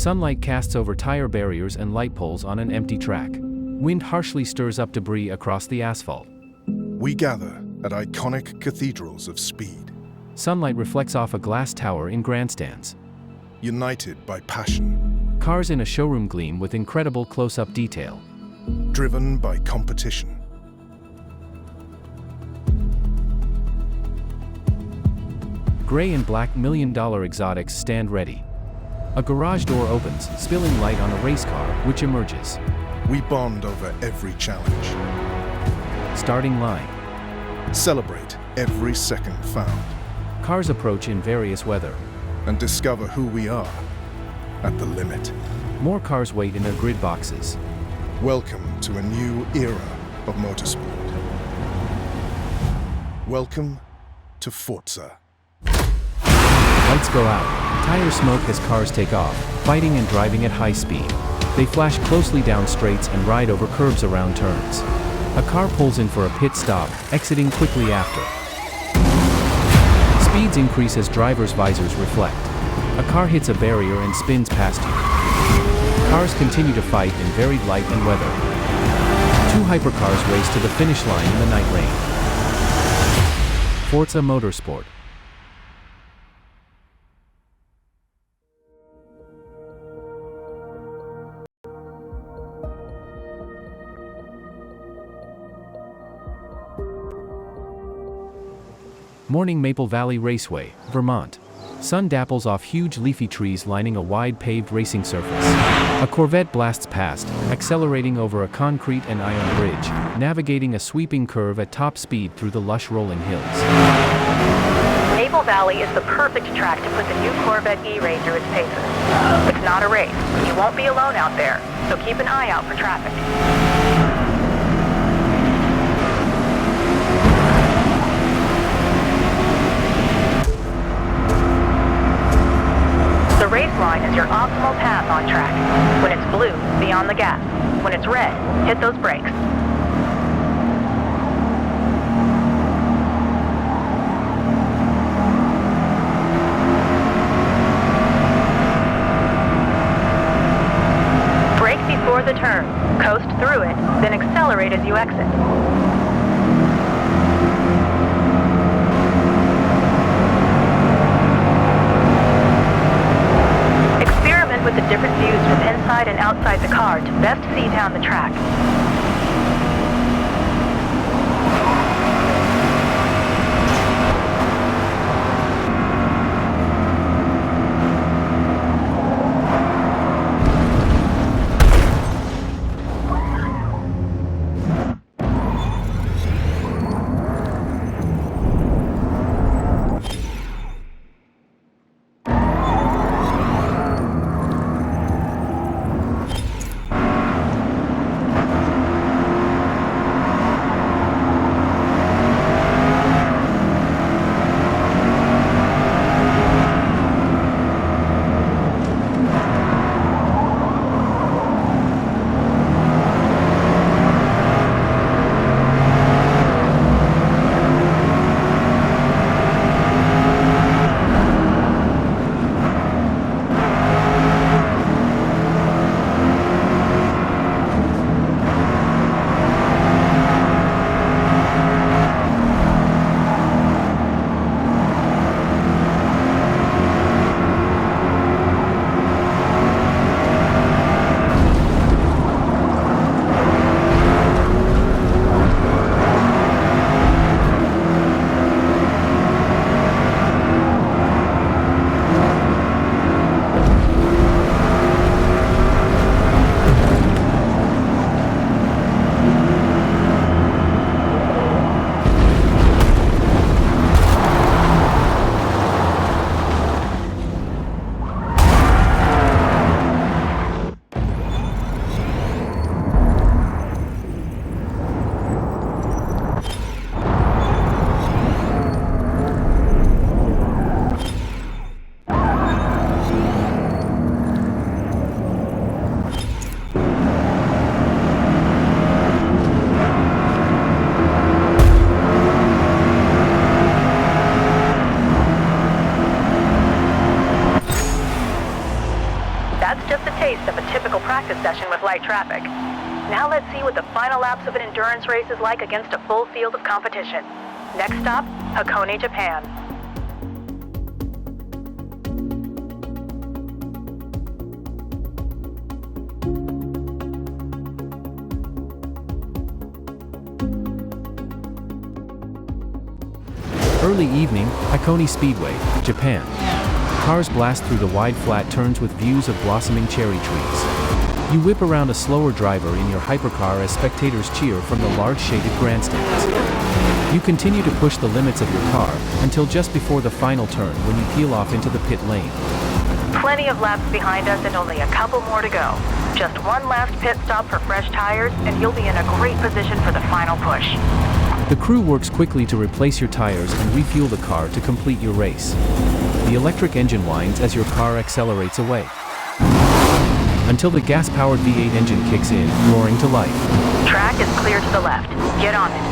Sunlight casts over tire barriers and light poles on an empty track. Wind harshly stirs up debris across the asphalt. We gather at iconic cathedrals of speed, Sunlight reflects off a glass tower in grandstands. united by passion, Cars in a showroom gleam with incredible close-up detail. driven by competition. Gray and black million-dollar exotics stand ready. A garage door opens, spilling light on a race car, which emerges. We bond over every challenge, Starting line. celebrate every second found, Cars approach in various weather. and discover who we are at the limit. More cars wait in their grid boxes. Welcome to a new era of motorsport. Welcome to Forza. Lights go out. Tire smoke as cars take off, fighting and driving at high speed. They flash closely down straights and ride over curbs around turns. A car pulls in for a pit stop, exiting quickly after. Speeds increase as drivers' visors reflect. A car hits a barrier and spins past you. Cars continue to fight in varied light and weather. Two hypercars race to the finish line in the night rain. Forza Motorsport. Morning Maple Valley Raceway, Vermont. Sun dapples off huge leafy trees lining a wide paved racing surface. A Corvette blasts past, accelerating over a concrete and iron bridge, navigating a sweeping curve at top speed through the lush rolling hills. Maple Valley is the perfect track to put the new Corvette E-Ray through its paces. It's not a race. You won't be alone out there, so keep an eye out for traffic. The race line is your optimal path on track. When it's blue, be on the gas. When it's red, hit those brakes. Brake before the turn. Coast through it, then accelerate as you exit. With the different views from inside and outside the car to best see down the track. practice session with light traffic. Now let's see what the final laps of an endurance race is like against a full field of competition. Next stop, Hakone, Japan. Early evening, Hakone Speedway, Japan. Cars blast through the wide flat turns with views of blossoming cherry trees. You whip around a slower driver in your hypercar as spectators cheer from the large shaded grandstands. You continue to push the limits of your car until just before the final turn when you peel off into the pit lane. Plenty of laps behind us and only a couple more to go. Just one last pit stop for fresh tires and you'll be in a great position for the final push. The crew works quickly to replace your tires and refuel the car to complete your race. The electric engine whines as your car accelerates away, until the gas-powered V8 engine kicks in, roaring to life. Track is clear to the left. Get on it.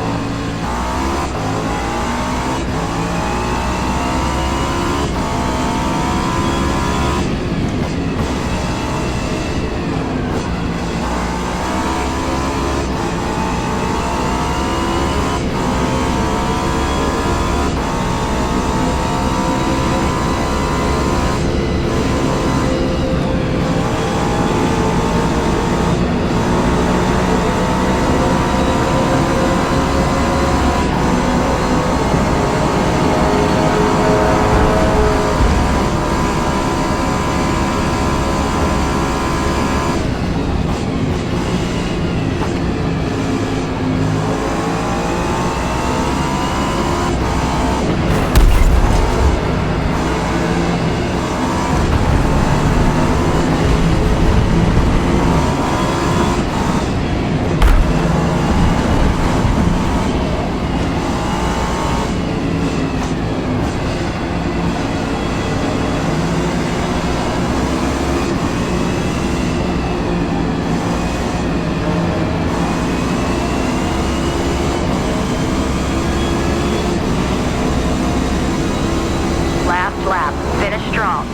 Lap. Finish strong.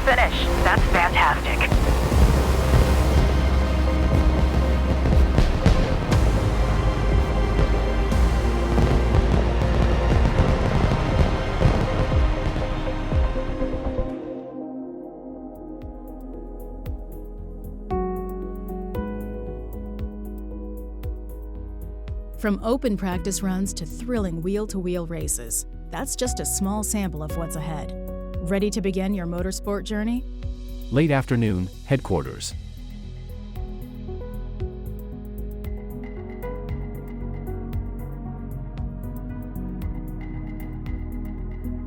Finish. That's fantastic. From open practice runs to thrilling wheel-to-wheel races, that's just a small sample of what's ahead. Ready to begin your motorsport journey? Late afternoon, headquarters.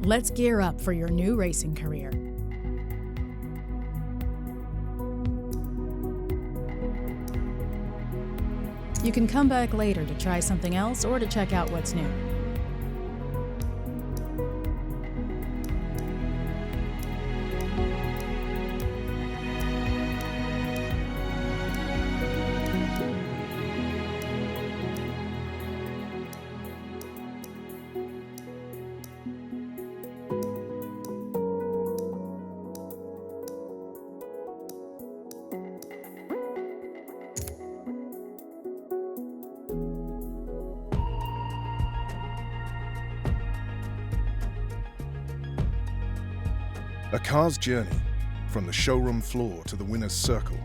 Let's gear up for your new racing career. You can come back later to try something else or to check out what's new. A car's journey, from the showroom floor to the winner's circle,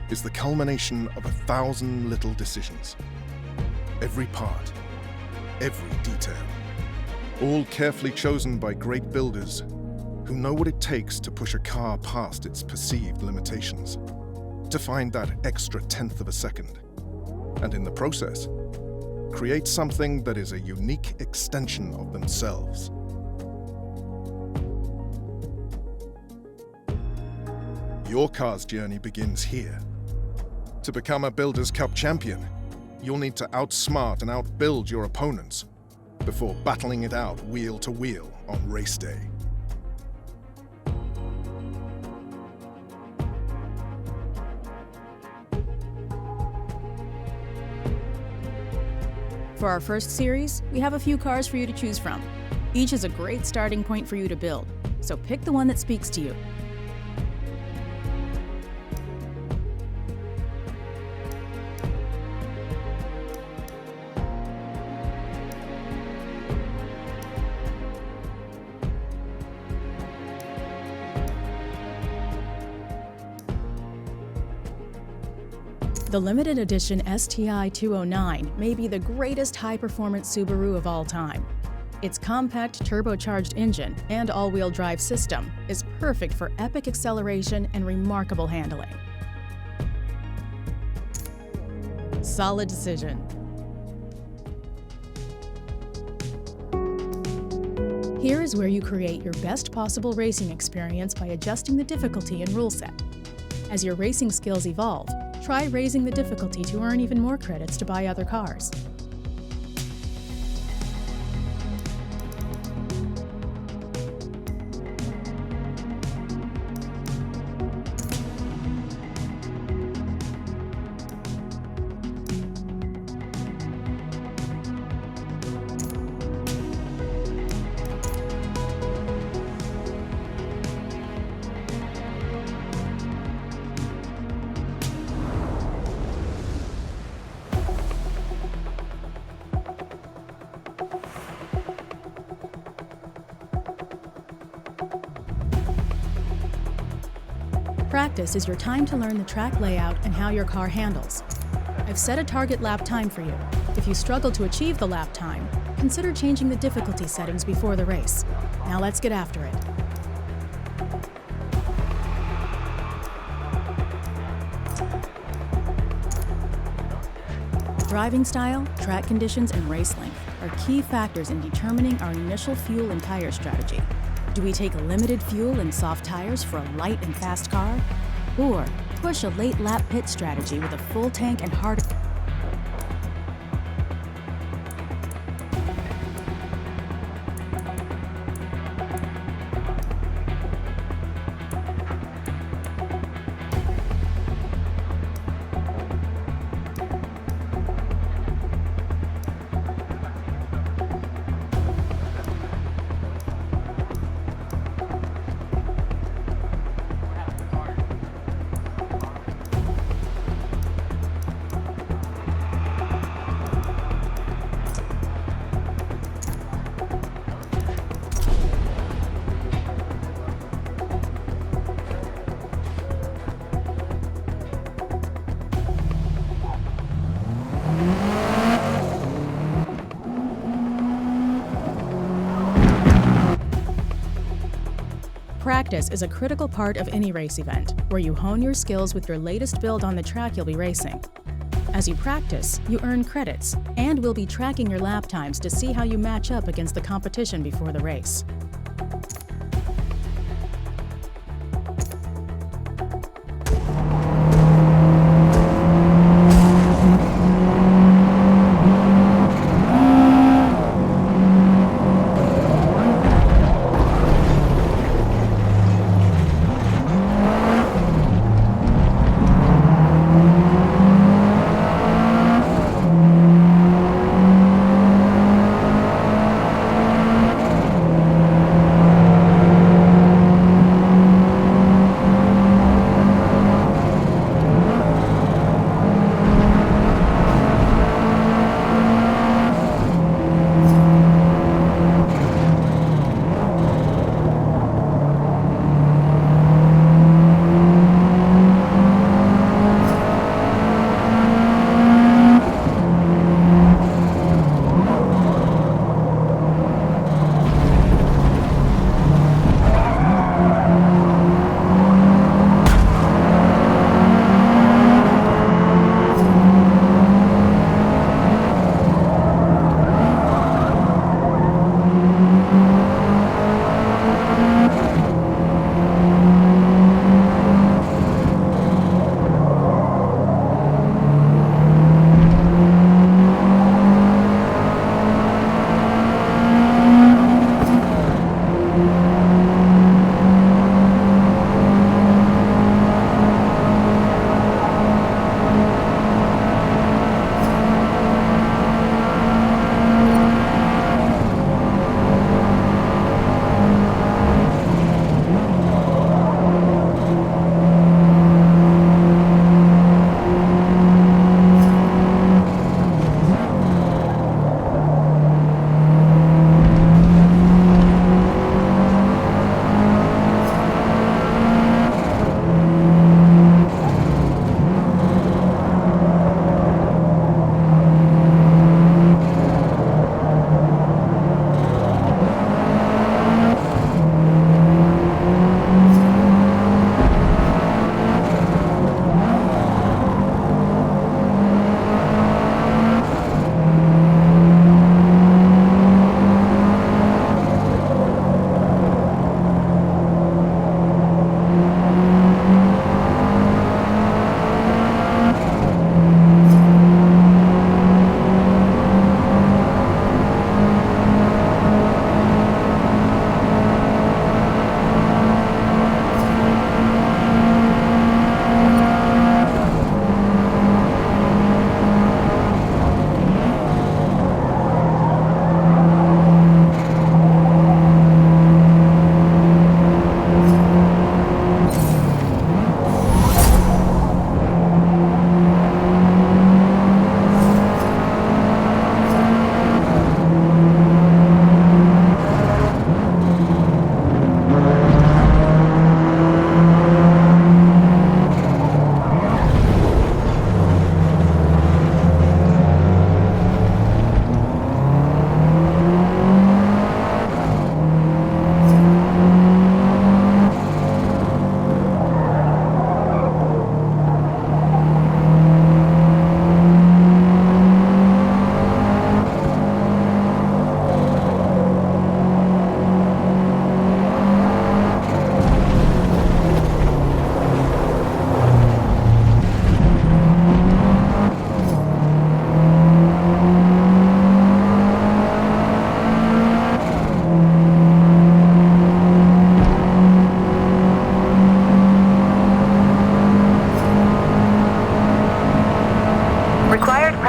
is the culmination of 1,000 little decisions. Every part, every detail, all carefully chosen by great builders who know what it takes to push a car past its perceived limitations, to find that extra tenth of a second, and in the process, create something that is a unique extension of themselves. Your car's journey begins here. To become a Builders' Cup champion, you'll need to outsmart and outbuild your opponents before battling it out wheel to wheel on race day. For our first series, we have a few cars for you to choose from. Each is a great starting point for you to build, so pick the one that speaks to you. The limited edition STI 209 may be the greatest high-performance Subaru of all time. Its compact turbocharged engine and all-wheel drive system is perfect for epic acceleration and remarkable handling. Solid decision. Here is where you create your best possible racing experience by adjusting the difficulty and rule set. As your racing skills evolve, try raising the difficulty to earn even more credits to buy other cars. Practice is your time to learn the track layout and how your car handles. I've set a target lap time for you. If you struggle to achieve the lap time, consider changing the difficulty settings before the race. Now let's get after it. Driving style, track conditions, and race length are key factors in determining our initial fuel and tire strategy. Do we take a limited fuel and soft tires for a light and fast car? Or push a late lap pit strategy with a full tank and hard... Practice is a critical part of any race event, where you hone your skills with your latest build on the track you'll be racing. As you practice, you earn credits, and we'll be tracking your lap times to see how you match up against the competition before the race.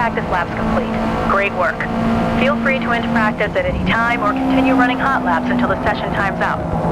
practice laps complete. Great work. Feel free to end practice at any time or continue running hot laps until the session time's out.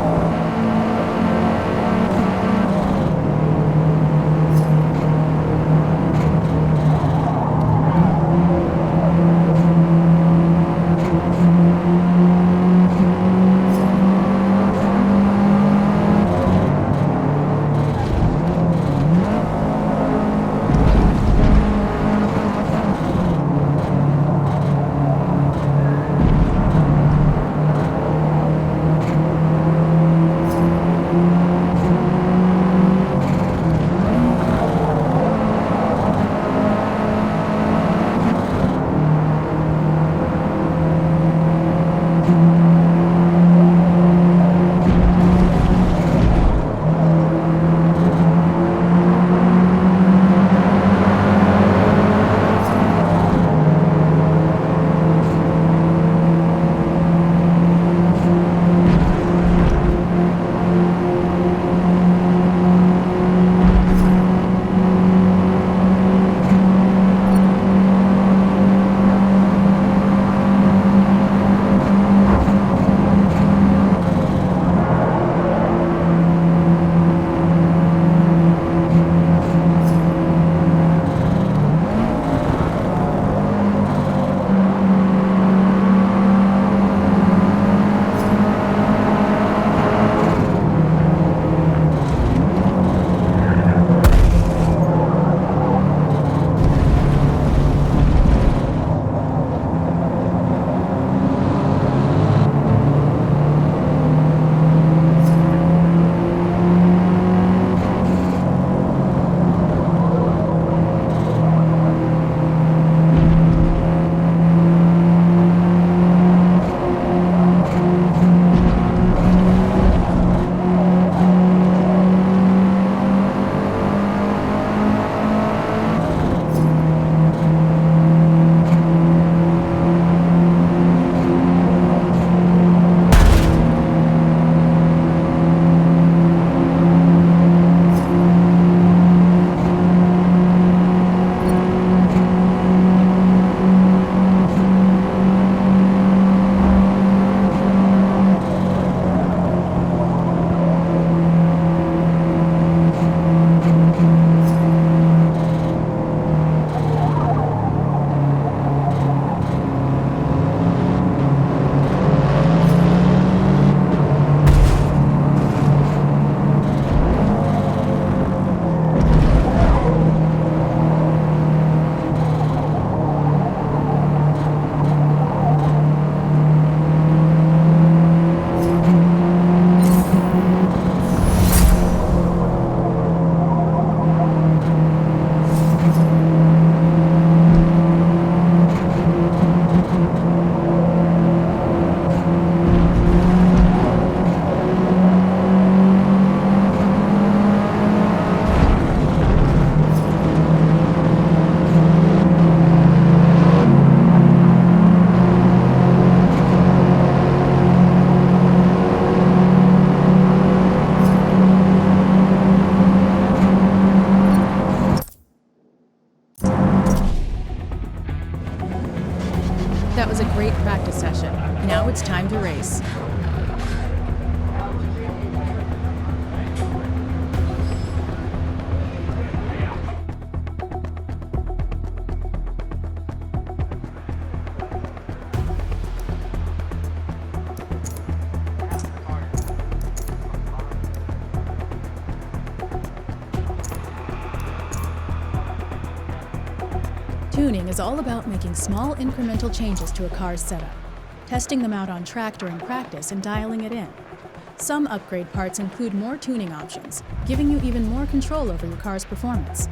That was a great practice session. Now it's time to race. Tuning is all about making small incremental changes to a car's setup, testing them out on track during practice and dialing it in. Some upgrade parts include more tuning options, giving you even more control over your car's performance.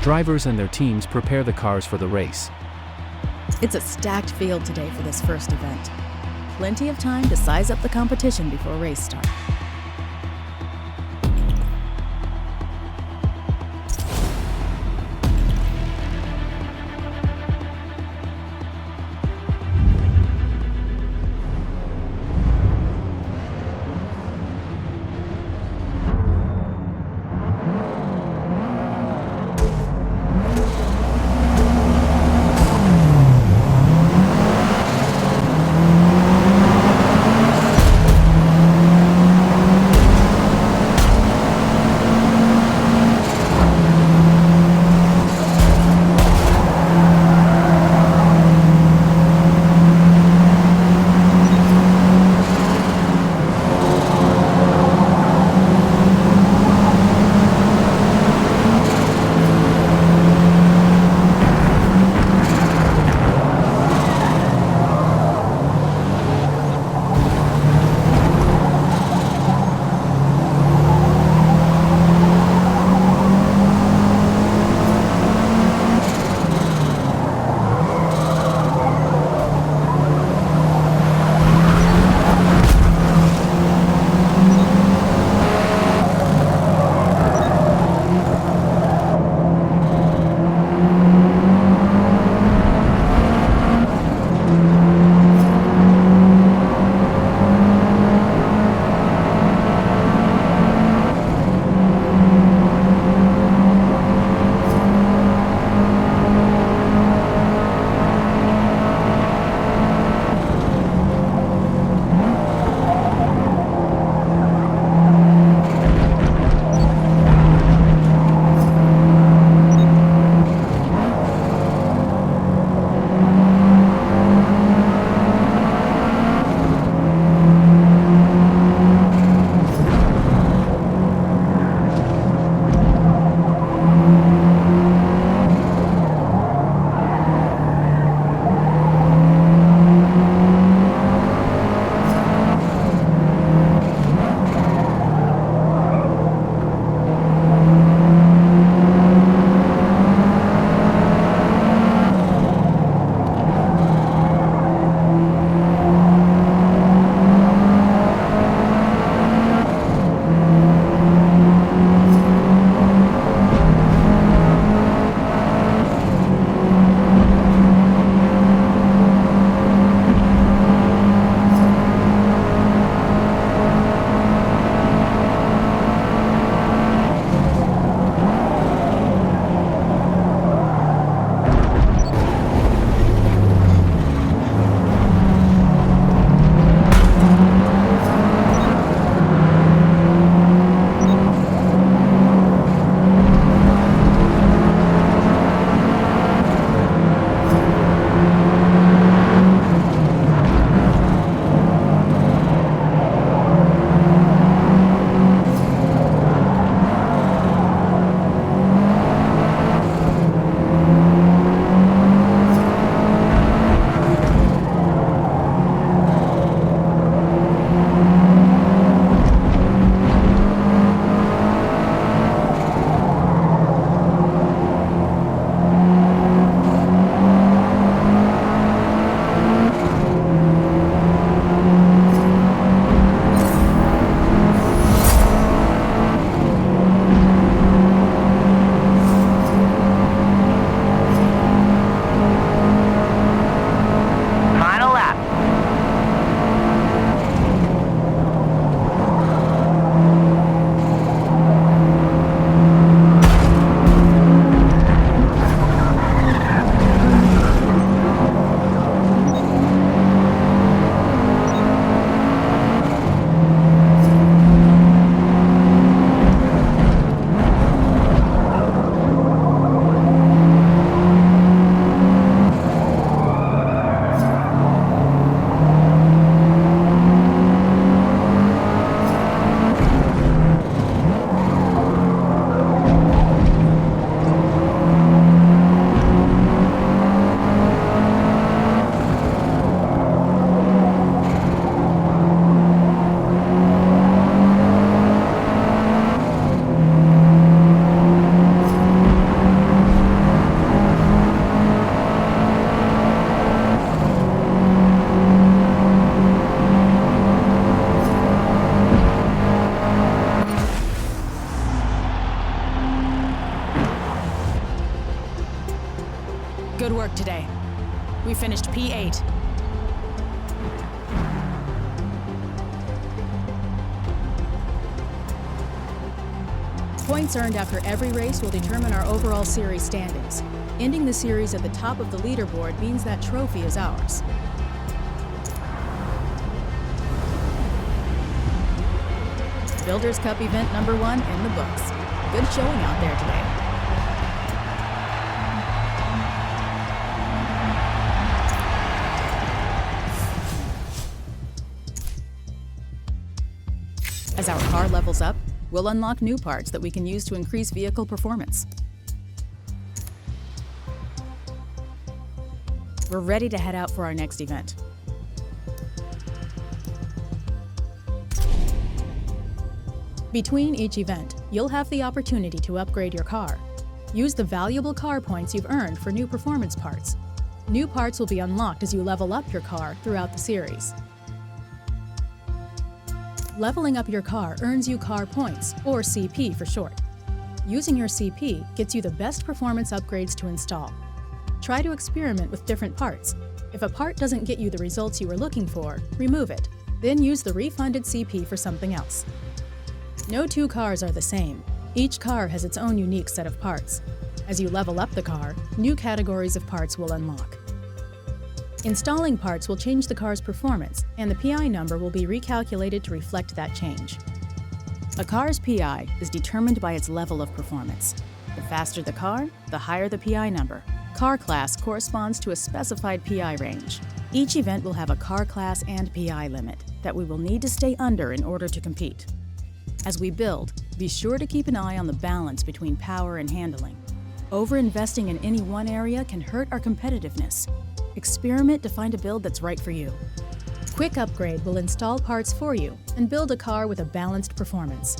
Drivers and their teams prepare the cars for the race. It's a stacked field today for this first event. Plenty of time to size up the competition before race start. Good work today. We finished P8. Points earned after every race will determine our overall series standings. Ending the series at the top of the leaderboard means that trophy is ours. Builders Cup event number 1 in the books. Good showing out there today. As our car levels up, we'll unlock new parts that we can use to increase vehicle performance. We're ready to head out for our next event. Between each event, you'll have the opportunity to upgrade your car. Use the valuable car points you've earned for new performance parts. New parts will be unlocked as you level up your car throughout the series. Leveling up your car earns you car points, or CP for short. Using your CP gets you the best performance upgrades to install. Try to experiment with different parts. If a part doesn't get you the results you were looking for, remove it. Then use the refunded CP for something else. No two cars are the same. Each car has its own unique set of parts. As you level up the car, new categories of parts will unlock. Installing parts will change the car's performance, and the PI number will be recalculated to reflect that change. A car's PI is determined by its level of performance. The faster the car, the higher the PI number. Car class corresponds to a specified PI range. Each event will have a car class and PI limit that we will need to stay under in order to compete. As we build, be sure to keep an eye on the balance between power and handling. Over-investing in any one area can hurt our competitiveness. Experiment to find a build that's right for you. Quick Upgrade will install parts for you and build a car with a balanced performance.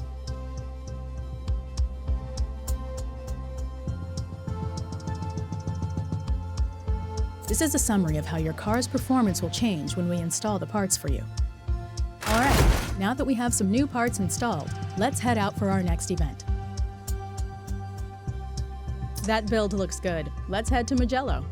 This is a summary of how your car's performance will change when we install the parts for you. All right, now that we have some new parts installed, let's head out for our next event. That build looks good. Let's head to Mugello.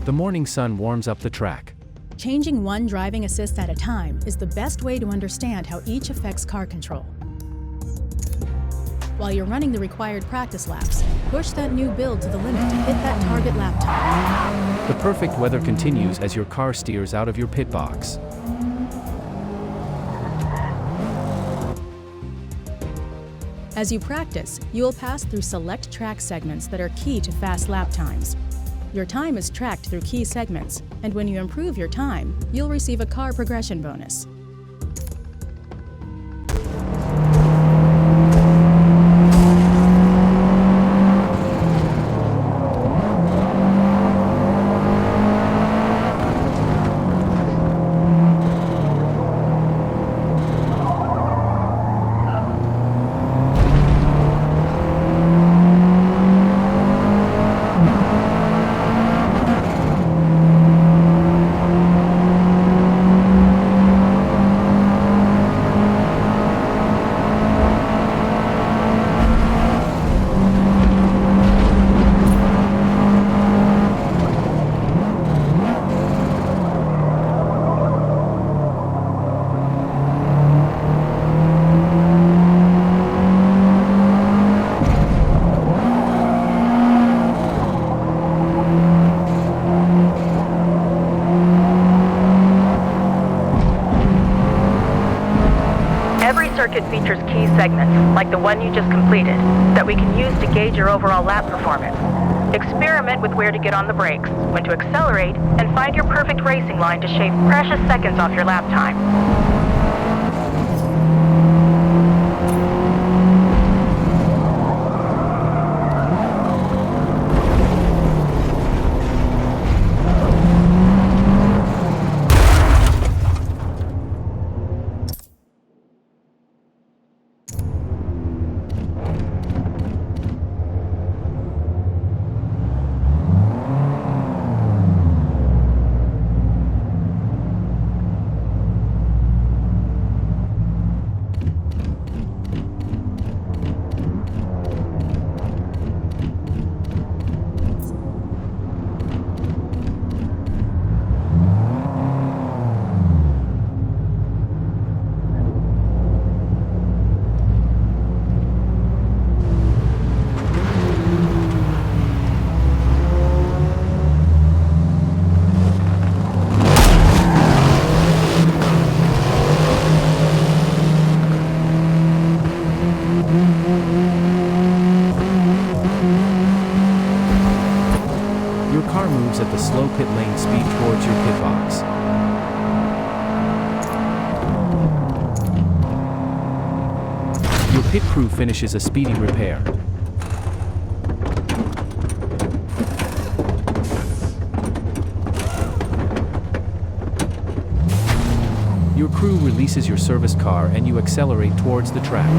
The morning sun warms up the track. Changing one driving assist at a time is the best way to understand how each affects car control. While you're running the required practice laps, push that new build to the limit to hit that target lap time. The perfect weather continues as your car steers out of your pit box. As you practice, you will pass through select track segments that are key to fast lap times. Your time is tracked through key segments, and when you improve your time, you'll receive a car progression bonus. Circuit features key segments, like the one you just completed, that we can use to gauge your overall lap performance. Experiment with where to get on the brakes, when to accelerate, and find your perfect racing line to shave precious seconds off your lap time. car moves at the slow pit lane speed towards your pit box. Your pit crew finishes a speedy repair. Your crew releases your service car and you accelerate towards the track.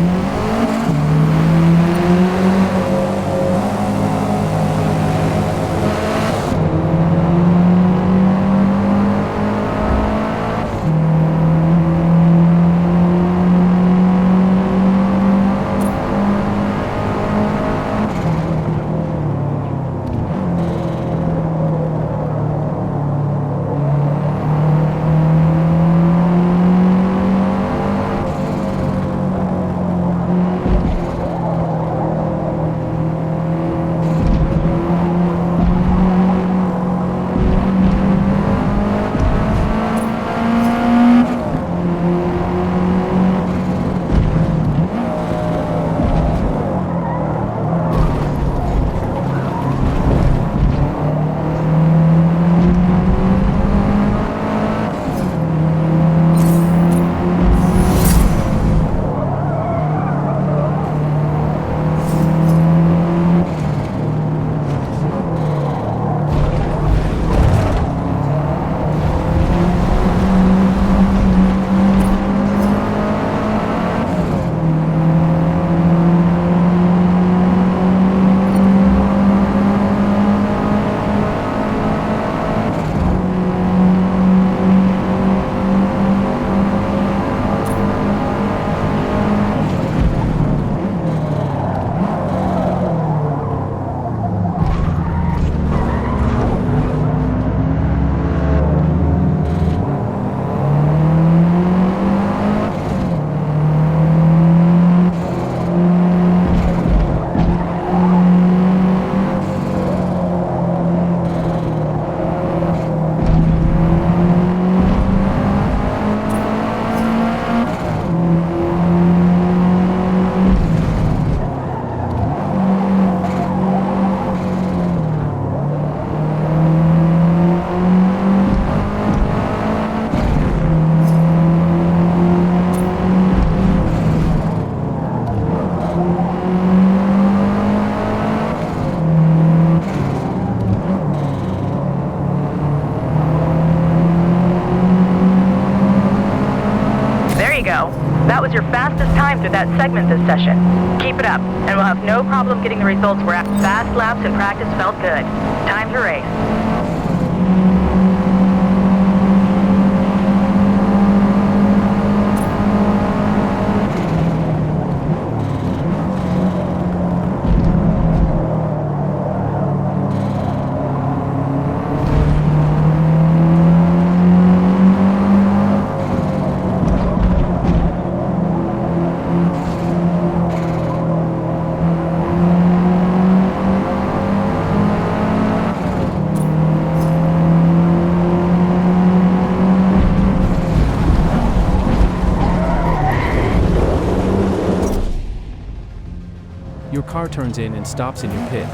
That was your fastest time through that segment this session. Keep it up, and we'll have no problem getting the results we're after. Fast laps in practice felt good. Time to race. Your car turns in and stops in your pit.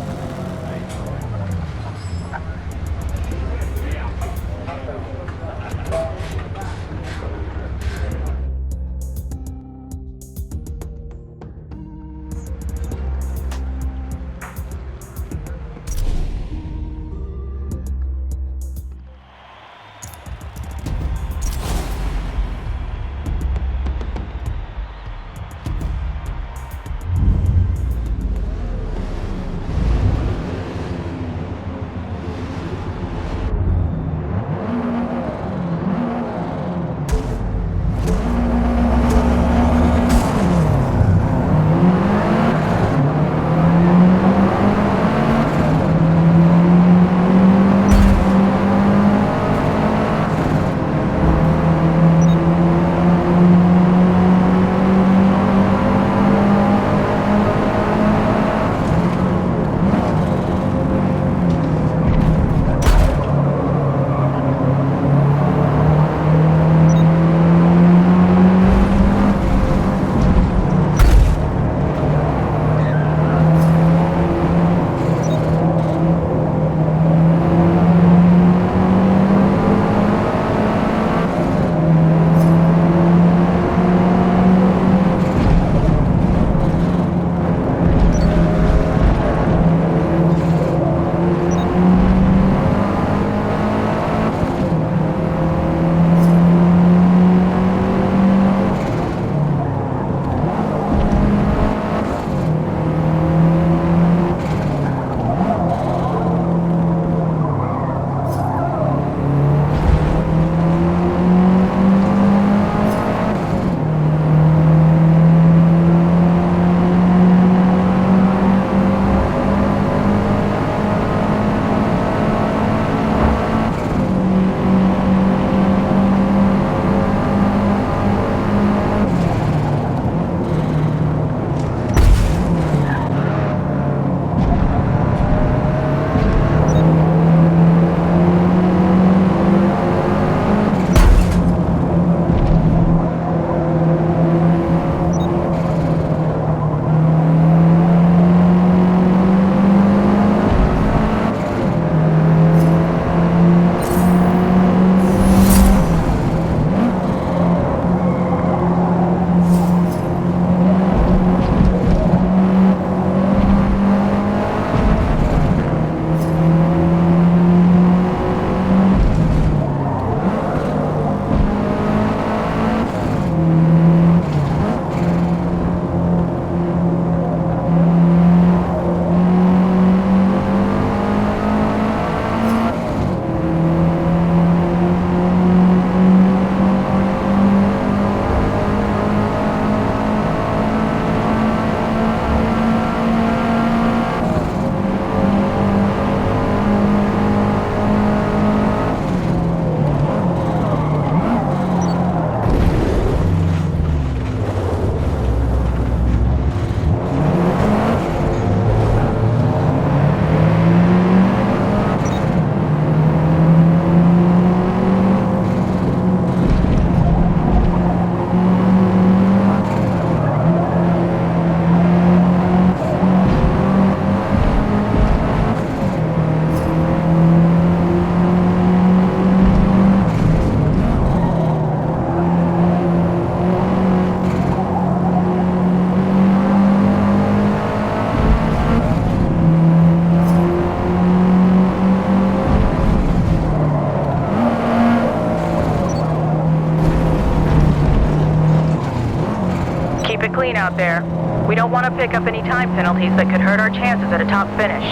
want to pick up any time penalties that could hurt our chances at a top finish.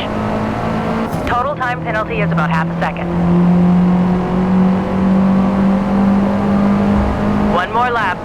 Total time penalty is about half a second. One more lap.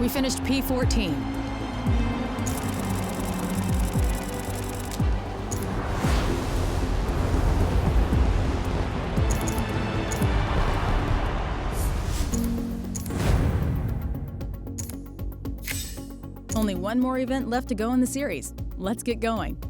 We finished P14. Only one more event left to go in the series. Let's get going.